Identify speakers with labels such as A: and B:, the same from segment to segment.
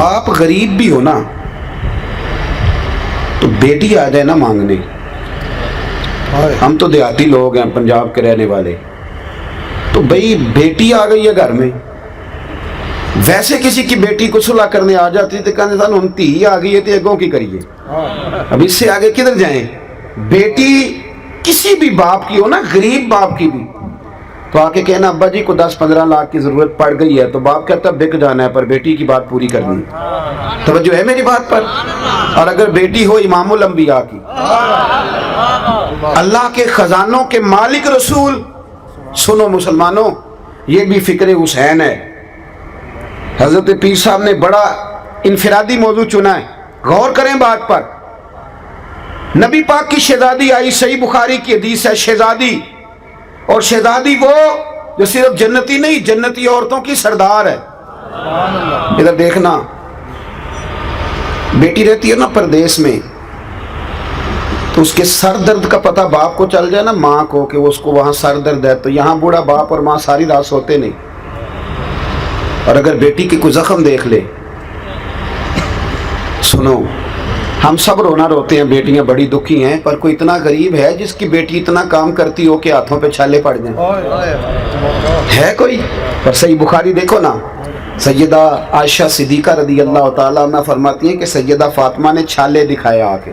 A: باپ غریب بھی ہو نا تو بیٹی آ جائے نا مانگنے. ہم تو دیہاتی لوگ ہیں, پنجاب کے رہنے والے, تو بھئی بیٹی آ گئی ہے گھر میں. ویسے کسی کی بیٹی کو صلح کرنے آ جاتی تو کہنے تھا ہم تھی آ گئی ہے تو اگوں کی کریے, اب اس سے آگے کدھر جائیں. بیٹی کسی بھی باپ کی ہو نا, غریب باپ کی بھی, تو آ کے کہنا ابا جی کو 10-15 لاکھ کی ضرورت پڑ گئی ہے, تو باپ کہتا بک جانا ہے پر بیٹی کی بات پوری کرنی ہے. توجہ ہے میری بات پر. اور اگر بیٹی ہو امام الانبیاء کی, اللہ کے خزانوں کے مالک رسول, سنو مسلمانوں, یہ بھی فکر حسین ہے. حضرت پیر صاحب نے بڑا انفرادی موضوع چنا ہے, غور کریں بات پر. نبی پاک کی شہزادی آئی, صحیح بخاری کی حدیث ہے, شہزادی, اور شہزادی وہ جو صرف جنتی نہیں, جنتی عورتوں کی سردار ہے. ادھر دیکھنا, بیٹی رہتی ہے نا پردیس میں, تو اس کے سر درد کا پتہ باپ کو چل جائے نا, ماں کو, کہ اس کو وہاں سر درد ہے, تو یہاں بوڑھا باپ اور ماں ساری رات سوتے نہیں. اور اگر بیٹی کی کوئی زخم دیکھ لے, سنو, ہم سب رونا روتے ہیں, بیٹیاں بڑی دکھی ہیں, پر کوئی اتنا غریب ہے جس کی بیٹی اتنا کام کرتی ہو کہ ہاتھوں پہ چھالے پڑ جائیں؟ ہے کوئی؟ پر صحیح بخاری دیکھو نا, سیدہ عائشہ صدیقہ رضی اللہ تعالیٰ عنہ فرماتی ہیں کہ سیدہ فاطمہ نے چھالے دکھائے, آ کے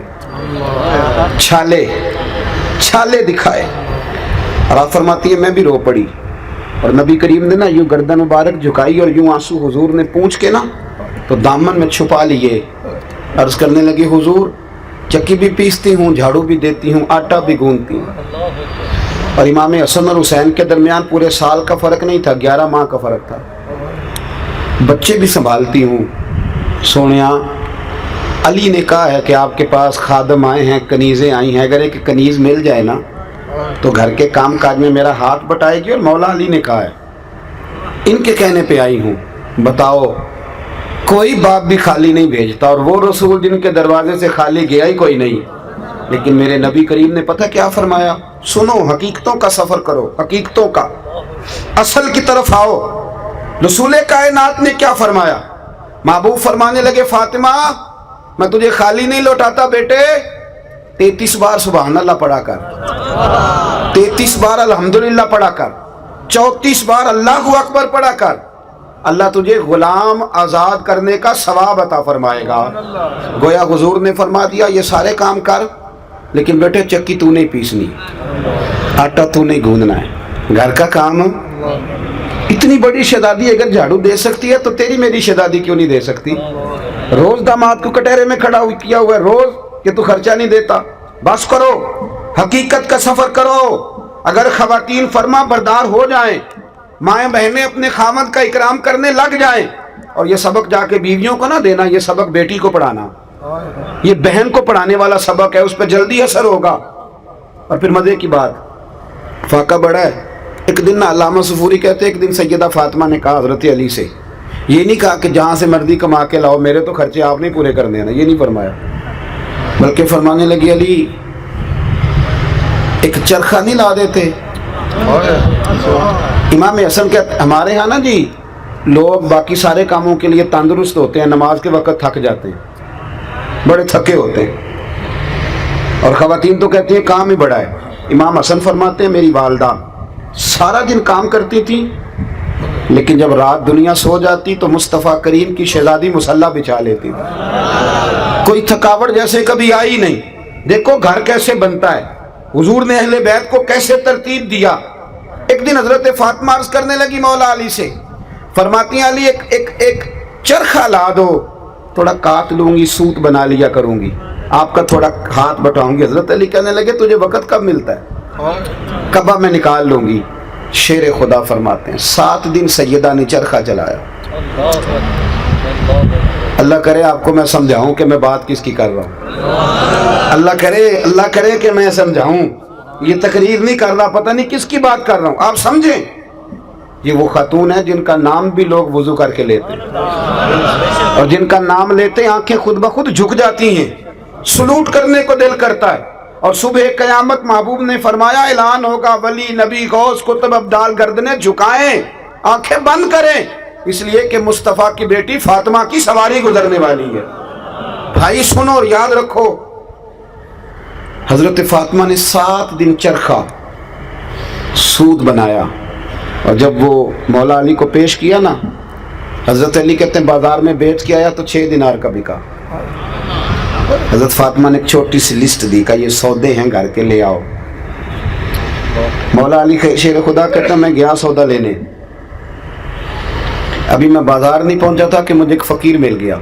A: چھالے دکھائے, اور آپ فرماتی ہیں میں بھی رو پڑی. اور نبی کریم نے نا یوں گردن مبارک جھکائی اور یوں آنسو حضور نے پونچھ کے نا تو دامن میں چھپا لیے, عرض کرنے لگی حضور چکی بھی پیستی ہوں, جھاڑو بھی دیتی ہوں, آٹا بھی گوندتی ہوں. اور امام حسن اور حسین کے درمیان پورے سال کا فرق نہیں تھا, 11 ماہ کا فرق تھا. بچے بھی سنبھالتی ہوں. سونیا, علی نے کہا ہے کہ آپ کے پاس خادم آئے ہیں, کنیزیں آئی ہیں, اگر ایک کنیز مل جائے نا تو گھر کے کام کاج میں میرا ہاتھ بٹائے گی. اور مولا علی نے کہا ہے, ان کے کہنے پہ آئی ہوں. بتاؤ, کوئی باپ بھی خالی نہیں بھیجتا, اور وہ رسول جن کے دروازے سے خالی گیا ہی کوئی نہیں. لیکن میرے نبی کریم نے پتہ کیا فرمایا؟ سنو, حقیقتوں کا سفر کرو, حقیقتوں کا, اصل کی طرف آؤ. رسول کائنات نے کیا فرمایا؟ محبوب فرمانے لگے فاطمہ میں تجھے خالی نہیں لوٹاتا بیٹے, 33 بار سبحان اللہ پڑھا کر, 33 بار الحمدللہ پڑھا کر, 34 بار اللہ اکبر پڑھا کر, اللہ تجھے غلام آزاد کرنے کا ثواب عطا فرمائے گا. گویا حضور نے فرما دیا یہ سارے کام کر, لیکن بیٹے چکی تو نہیں پیسنی, آٹا تو نہیں گوندنا ہے, گھر کا کام. اتنی بڑی شہزادی اگر جھاڑو دے سکتی ہے تو تیری میری شہزادی کیوں نہیں دے سکتی؟ روز داماد کو کٹہرے میں کھڑا کیا ہوا ہے روز کہ تو خرچہ نہیں دیتا. بس کرو, حقیقت کا سفر کرو. اگر خواتین فرما بردار ہو جائیں, مائیں بہنیں اپنے خامد کا اکرام کرنے لگ جائیں, اور یہ سبق جا کے بیویوں کو نہ دینا, یہ سبق بیٹی کو پڑھانا, یہ بہن کو پڑھانے والا سبق ہے, اس پہ جلدی اثر ہوگا. اور پھر مزے کی بات, فاقہ بڑا ہے. ایک دن نا علامہ صفوری کہتے ہیں, ایک دن سیدہ فاطمہ نے کہا حضرت علی سے, یہ نہیں کہا کہ جہاں سے مرضی کما کے لاؤ, میرے تو خرچے آپ نہیں پورے کرنے ہیں نا, یہ نہیں فرمایا, بلکہ فرمانے لگی علی ایک چرخہ نہیں لا دیتے. امام حسن کہتے ہمارے ہاں نا جی لوگ باقی سارے کاموں کے لیے تندرست ہوتے ہیں, نماز کے وقت تھک جاتے ہیں, بڑے تھکے ہوتے ہیں, اور خواتین تو کہتی ہیں کام ہی بڑا ہے. امام حسن فرماتے ہیں میری والدہ سارا دن کام کرتی تھی, لیکن جب رات دنیا سو جاتی تو مصطفیٰ کریم کی شہزادی مصلی بچھا لیتی تھی, کوئی تھکاوٹ جیسے کبھی آئی نہیں. دیکھو گھر کیسے بنتا ہے, حضور نے اہل بیت کو کیسے ترتیب دیا. ایک دن حضرت فاطمہ عرض کرنے لگی مولا علی سے, فرماتی ہیں علی ایک چرخہ لا دو, تھوڑا کاٹ لوں گی, سوت بنا لیا کروں گی, آپ کا تھوڑا ہاتھ بٹاؤں گی. حضرت علی کہنے لگے تجھے وقت کب ملتا ہے؟ کبا میں نکال لوں گی. شیر خدا فرماتے ہیں 7 دن سیدہ نے چرخہ چلایا. اللہ کرے آپ کو میں سمجھاؤں کہ میں بات کس کی کر رہا ہوں. اللہ کرے کہ میں سمجھاؤں, یہ تقریر نہیں کر رہا, پتہ نہیں کس کی بات کر رہا ہوں, آپ سمجھیں. یہ وہ خاتون ہے جن کا نام بھی لوگ وضو کر کے لیتے ہیں, اور جن کا نام لیتے آنکھیں خود بخود جھک جاتی ہیں, سلوٹ کرنے کو دل کرتا ہے. اور صبح قیامت محبوب نے فرمایا اعلان ہوگا ولی نبی غوث قطب ابدال گردنیں جھکائیں, آنکھیں بند کریں, اس لیے کہ مصطفیٰ کی بیٹی فاطمہ کی سواری گزرنے والی ہے۔ بھائی سنو اور یاد رکھو، حضرت فاطمہ نے 7 دن چرخا سود بنایا، اور جب وہ مولا علی کو پیش کیا نا، حضرت علی کہتے ہیں بازار میں بیچ کے آیا تو 6 دینار کا بکا۔ حضرت فاطمہ نے ایک چھوٹی سی لسٹ دی کہ یہ سودے ہیں گھر کے، لے آؤ۔ مولا علی شیر خدا کہتا میں گیا سودا لینے، ابھی میں بازار نہیں پہنچا تھا کہ مجھے ایک فقیر مل گیا،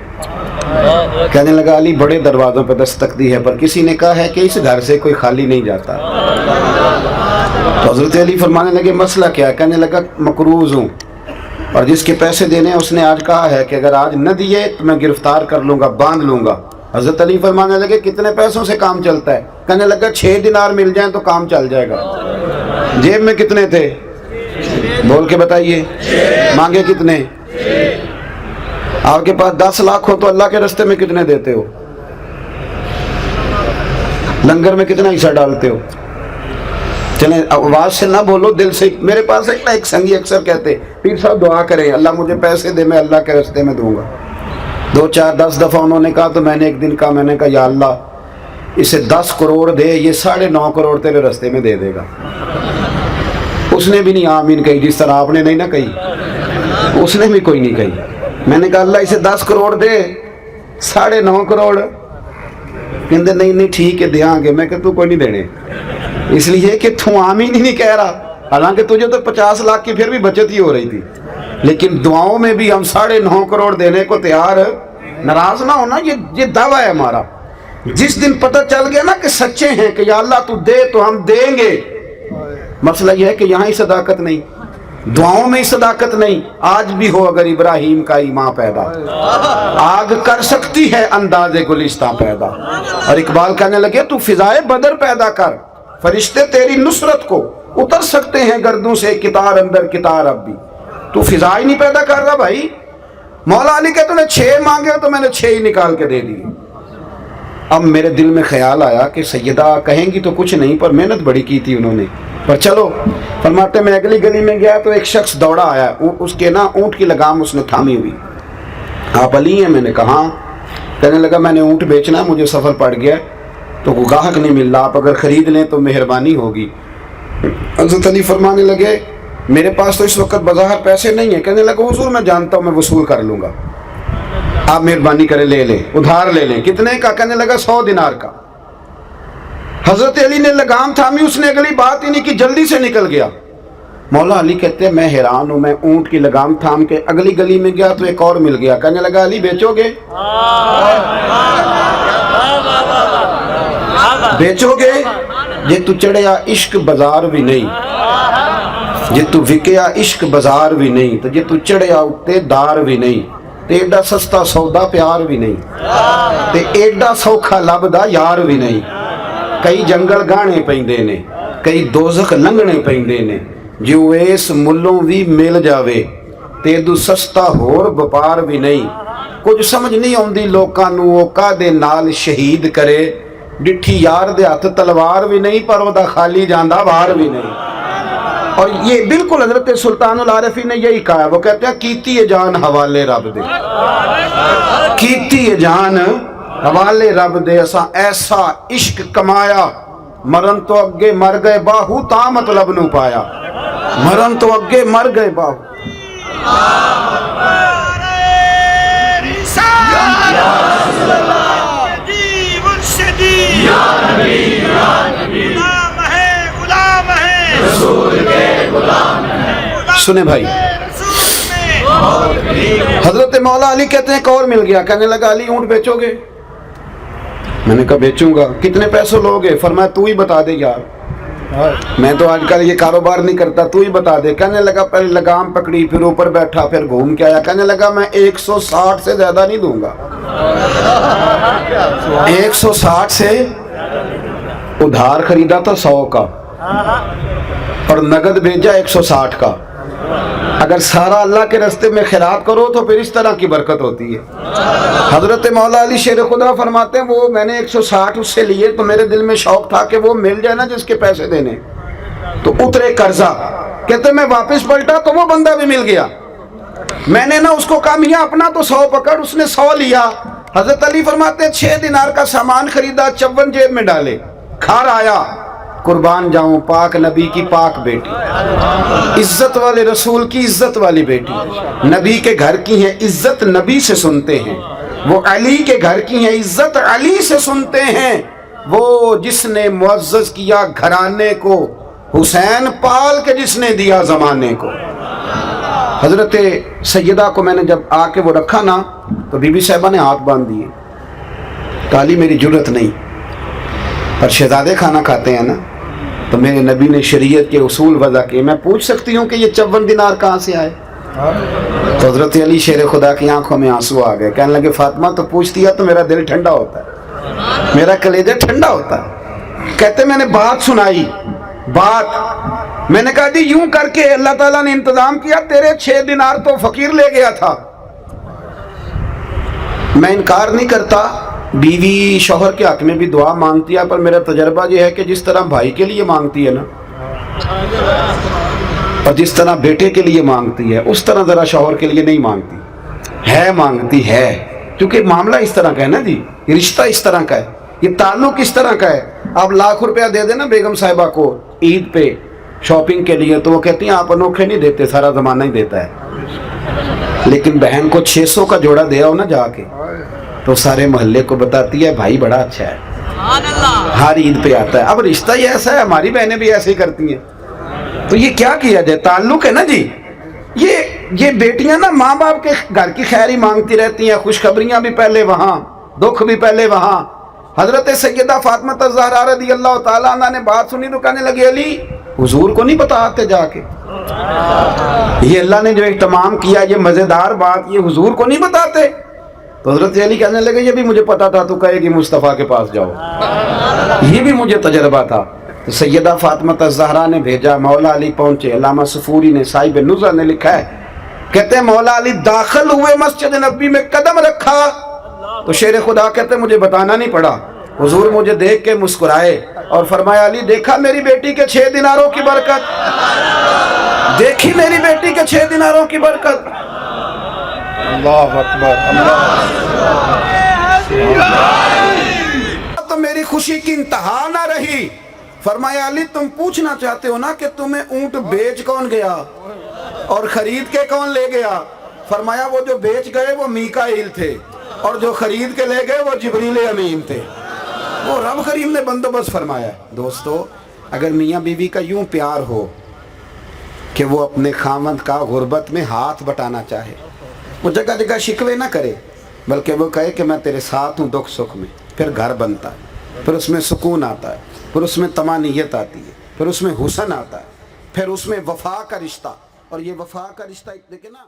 A: کہنے لگا علی بڑے دروازوں پہ دستک دی ہے پر کسی نے کہا ہے کہ اس گھر سے کوئی خالی نہیں جاتا۔ تو حضرت علی فرمانے لگے مسئلہ کیا ہے؟ کہنے لگا مقروض ہوں، اور جس کے پیسے دینے اس نے آج کہا ہے کہ اگر آج نہ دیے تو میں گرفتار کر لوں گا، باندھ لوں گا۔ حضرت علی فرمانے لگے کتنے پیسوں سے کام چلتا ہے؟ کہنے لگا 6 دینار مل جائیں تو کام چل جائے گا۔ جیب میں کتنے تھے؟ بول کے بتائیے، مانگے کتنے؟ آپ کے پاس 10 لاکھ ہو تو اللہ کے رستے میں کتنے دیتے ہو؟ لنگر میں کتنا حصہ ڈالتے ہو؟ چلیں آواز سے نہ بولو، دل سے۔ میرے پاس ایک سنگی اکثر کہتے پیر صاحب دعا کریں اللہ مجھے پیسے دے، میں اللہ کے رستے میں دوں گا۔ 2 4 10 دفعہ انہوں نے کہا تو میں نے ایک دن کہا، میں نے کہا یا اللہ اسے 10 کروڑ دے، یہ 9.5 کروڑ تیرے رستے میں دے دے گا۔ اس نے بھی نہیں آمین کہی، جس طرح آپ نے نہیں نہ کہی، اس نے بھی کوئی نہیں کہی۔ میں نے کہا اللہ اسے 10 کروڑ دے، 9.5 کروڑ کہتے نہیں ٹھیک ہے دیاں گے۔ میں کہ تو کوئی نہیں دینے، اس لیے کہ تو آمین ہی نہیں کہہ رہا، حالانکہ تجھے تو 50 لاکھ کی پھر بھی بچت ہی ہو رہی تھی، لیکن دعاؤں میں بھی ہم 9.5 کروڑ دینے کو تیار۔ ناراض نہ ہونا، یہ دعویٰ ہے ہمارا۔ جس دن پتہ چل گیا نا کہ سچے ہیں کہ یا اللہ تو دے تو ہم دیں گے، مسئلہ یہ ہے کہ یہاں ہی صداقت نہیں، دعاؤں میں ہی صداقت نہیں۔ آج بھی ہو اگر ابراہیم کا ایمان پیدا، آگ کر سکتی ہے انداز گلستہ پیدا۔ اور اقبال کہنے لگے تو فضائے بدر پیدا کر، فرشتے تیری نصرت کو اتر سکتے ہیں گردوں سے کتار اندر کتار۔ اب بھی تو فضا ہی نہیں پیدا کر رہا بھائی۔ مولا علی کہتے ہیں 6 مانگے تو میں نے 6 ہی نکال کے دے دی۔ اب میرے دل میں خیال آیا کہ سیدہ کہیں گی تو کچھ نہیں، پر محنت بڑی کی تھی انہوں نے، پر چلو۔ فرماتے میں اگلی گلی میں گیا تو ایک شخص دوڑا آیا، اس کے نا اونٹ کی لگام اس نے تھامی ہوئی۔ آپ علی ہیں؟ میں نے کہا ہاں۔ کہنے لگا میں نے اونٹ بیچنا ہے، مجھے سفر پڑ گیا تو کوئی گاہک نہیں مل رہا، آپ اگر خرید لیں تو مہربانی ہوگی۔ حضرت علی فرمانے لگے میرے پاس تو اس وقت بظاہر پیسے نہیں ہیں۔ کہنے لگا حضور میں جانتا ہوں میں وصول کر لوں گا، آپ مہربانی کریں لے لیں، ادھار لے لیں۔ کتنے کا؟ کہنے لگا 100 دینار کا۔ حضرت علی نے لگام تھامی، اس نے اگلی بات ہی نہیں کی، جلدی سے نکل گیا۔ مولا علی کہتے ہیں میں حیران ہوں، میں اونٹ کی لگام تھام کے اگلی گلی میں گیا تو ایک اور مل گیا۔ کہنے لگا علی بیچو گے؟ بیچو گے؟ جے تو چڑھیا عشق بازار بھی نہیں، جے تو وکیا عشق بازار بھی نہیں، تو جے تو چڑھیا اتے دار بھی نہیں، تے ایڈا سستا سودا پیار بھی نہیں، تے ایڈا سوکھا لبدا یار بھی نہیں۔ کئی جنگل گانے پیندے نے، کئی دوزخ لنگنے پیندے نے، جو اس ملوں بھی مل جاوے تے دو سستا ہور وپار بھی نہیں۔ کچھ سمجھ نہیں آندی لوکاں نوں او کادے نال شہید کرے، ڈٹھی یار دے ہاتھ تلوار بھی نہیں پر وہ دا خالی جاندہ وار بھی نہیں۔ اور یہ بالکل حضرت سلطان العارفین نے یہی کہا ہے، وہ کہتے ہیں کیتی ہے جان حوالے رب دے، کیتی ہے جان حوالے رب دے، اساں ایسا عشق کمایا مرن تو اگے مر گئے باہو تا مطلب نو پایا، مرن تو اگے مر گئے باہو۔ سنے بھائی، حضرت مولا علی کہتے ہیں ایک اور مل گیا۔ کہنے لگا علی اونٹ بیچو گے؟ میں نے کہا بیچوں گا۔ کتنے پیسوں لوگے؟ فرمایا تو ہی بتا دے یار، میں تو آج کل یہ کاروبار نہیں کرتا، تو ہی بتا دے۔ کہنے لگا پہلے لگام پکڑی، پھر اوپر بیٹھا، پھر گھوم کے آیا۔ کہنے لگا میں 160 سے زیادہ نہیں دوں گا، 160 سے۔ ادھار خریدا تھا 100 کا اور نگد بھیجا 160 کا۔ اگر سارا اللہ کے راستے میں خیرات کرو تو پھر اس طرح کی برکت ہوتی ہے۔ حضرت مولا علی شیر خدا فرماتے ہیں وہ میں نے 160 اس سے لیے تو میرے دل میں شوق تھا کہ وہ مل جائے نا جس کے پیسے دینے، تو اترے قرضہ۔ کہتے میں واپس پلٹا تو وہ بندہ بھی مل گیا۔ میں نے نا اس کو کہا میاں اپنا تو 100 پکڑ، اس نے 100 لیا۔ حضرت علی فرماتے ہیں 6 دینار کا سامان خریدا، 54 جیب میں ڈالے، گھر آیا، قربان جاؤں پاک نبی کی پاک بیٹی، عزت والے رسول کی عزت والی بیٹی، نبی کے گھر کی ہیں، عزت نبی سے سنتے ہیں، وہ علی کے گھر کی ہیں، عزت علی سے سنتے ہیں، وہ جس نے معزز کیا گھرانے کو، حسین پال کے جس نے دیا زمانے کو۔ حضرت سیدہ کو میں نے جب آ کے وہ رکھا نا تو بی بی صاحبہ نے ہاتھ باندھ دیے، کالی میری جرت نہیں، پر شہزادے کھانا کھاتے ہیں نا، تو میرے نبی نے شریعت کے اصول وضع کیے، میں پوچھ سکتی ہوں کہ یہ 54 دینار کہاں سے آئے؟ تو حضرت علی شیر خدا کی آنکھوں میں آنسو آ گئے، کہنے لگے فاطمہ تو پوچھتی ہے تو میرا دل ٹھنڈا ہوتا ہے، میرا کلیجہ ٹھنڈا ہوتا ہے۔ کہتے میں نے بات سنائی، بات میں نے کہا جی یوں کر کے اللہ تعالیٰ نے انتظام کیا، تیرے 6 دینار تو فقیر لے گیا تھا۔ میں انکار نہیں کرتا، بیوی شوہر کے حق میں بھی دعا مانگتی ہے، پر میرا تجربہ یہ ہے کہ جس طرح بھائی کے لیے مانگتی ہے نا اور جس طرح بیٹے کے لیے مانگتی ہے اس طرح ذرا شوہر کے لیے نہیں مانگتی ہے، مانگتی ہے، کیونکہ معاملہ اس طرح کا ہے نا جی، رشتہ اس طرح کا ہے، یہ تعلق اس طرح کا ہے۔ آپ لاکھ روپیہ دے دینا بیگم صاحبہ کو عید پہ شاپنگ کے لیے تو وہ کہتی ہیں آپ انوکھے نہیں دیتے، سارا زمانہ ہی دیتا ہے، لیکن بہن کو 600 کا جوڑا دے آؤ نا جا کے تو سارے محلے کو بتاتی ہے بھائی بڑا اچھا ہے، ہر عید پہ آتا ہے۔ اب رشتہ ہی ایسا ہے، ہماری بہنیں بھی ایسے ہی کرتی ہیں، تو یہ کیا کیا جائے، تعلق ہے نا جی۔ یہ بیٹیاں نا ماں باپ کے گھر کی خیر ہی مانگتی رہتی ہیں، خوشخبریاں بھی پہلے وہاں، دکھ بھی پہلے وہاں۔ حضرت سیدہ فاطمہ الزہرا رضی اللہ تعالیٰ عنہ نے بات سنی تو کہنے لگی علی حضور کو نہیں بتاتے جا کے، یہ اللہ نے جو اہتمام کیا، یہ مزیدار بات، یہ حضور کو نہیں بتاتے؟ تو حضرت علی کہنے لگے یہ بھی مجھے پتا تھا، تو کہے گی مصطفیٰ کے پاس جاؤ، یہ بھی مجھے تجربہ تھا۔ تو سیدہ فاطمہ الزہرا نے بھیجا، مولا علی پہنچے، علامہ صفوری نے، صاحب نزہہ نے لکھا ہے، کہتے ہیں مولا علی داخل ہوئے مسجد نبی میں، قدم رکھا تو شیر خدا کہتے ہیں مجھے بتانا نہیں پڑا، حضور مجھے دیکھ کے مسکرائے اور فرمایا علی دیکھا میری بیٹی کے 6 دیناروں کی برکت، دیکھی میری بیٹی کے 6 دیناروں کی برکت۔ اللہ اکبر، تو میری خوشی کی انتہا نہ رہی۔ فرمایا علی تم پوچھنا چاہتے ہو نا کہ تمہیں اونٹ بیچ کون گیا اور خرید کے کون لے گیا؟ فرمایا وہ جو بیچ گئے وہ میکائیل تھے اور جو خرید کے لے گئے وہ جبریل امین تھے، وہ رب کریم نے بندوبست فرمایا۔ دوستو اگر میاں بیوی کا یوں پیار ہو کہ وہ اپنے خاوند کا غربت میں ہاتھ بٹانا چاہے، وہ جگہ جگہ شکوے نہ کرے، بلکہ وہ کہے کہ میں تیرے ساتھ ہوں دکھ سکھ میں، پھر گھر بنتا ہے، پھر اس میں سکون آتا ہے، پھر اس میں طمانینت آتی ہے، پھر اس میں حسن آتا ہے، پھر اس میں وفا کا رشتہ، اور یہ وفا کا رشتہ دیکھیں نا۔